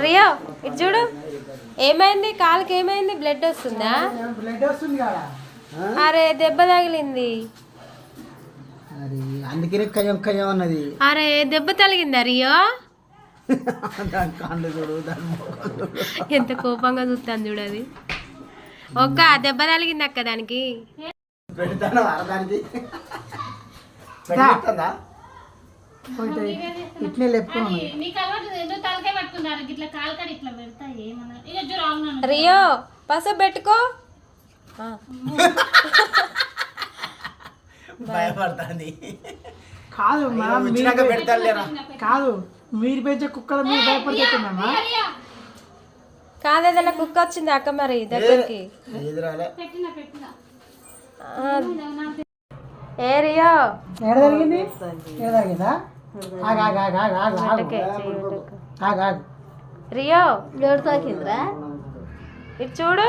Rio ఇటు చూడు, ఏమైంది కాలుకి? ఏమైంది? బ్లడ్ వస్తుందా? అరే దెబ్బ తగిలింది. అందుకనే కయ్యం కయ్యం అన్నది. అరే దెబ్బ తగిలిందా రియో? ఎంత కోపంగా చూస్తాను చూడు. అది ఒక్క దెబ్బ తగిలింది అక్క దానికి. ఇట్లే లేపుకున్నాను. రియో పసుపు పెట్టుకో. భయపడుతుంది. కాదు కాదు, మీరు పెంచే కుక్కల మీరు భయపడుతున్నామా? కాదు ఏదైనా కుక్క వచ్చింది అక్క మరి దగ్గరికి. ఏ రియో ఏడ జరిగింది? ఏడ జరిగిందా? రియో ఎవరు తాకిందిరా? ఇటు చూడు.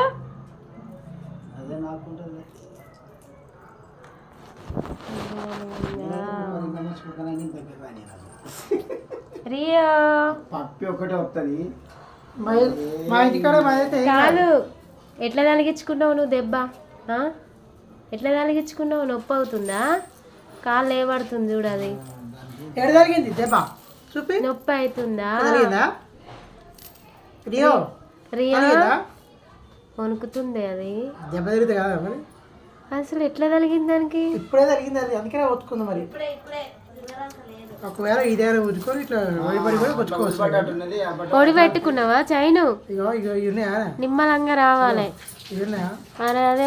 రియో పప్పి ఒకటే వస్తుంది. మా ఇంటికాడ కాదు, ఎట్లా తలిగించుకున్నావు నువ్వు దెబ్బ? ఎట్లా తలిగించుకున్నావు? నొప్పి అవుతుందా? కాళ్ళు ఏపడుతుంది చూడు. అది ఎక్కడ జరిగింది దెబ్బ? చూపి. నొప్పి అవుతుందా? రియో వణుకుతుంది అది. దెబ్బ జరిగింది కదా మరి. అసలు ఎట్లా తలిగింది దానికి? ఇప్పుడే జరిగింది అది, అందుకనే ఒత్తుకుంది మరి. ఒకవేళ ఇదే ఉతుకొని ఇట్లా వడిపడి కూడా కొట్టుకోవచ్చు. పొడి పెట్టుకున్నావా చైను? ఇగో ఇగో ఇన్నాయా? నిమ్మలంగా రావాలి. ఇన్నాయా? అరే అదే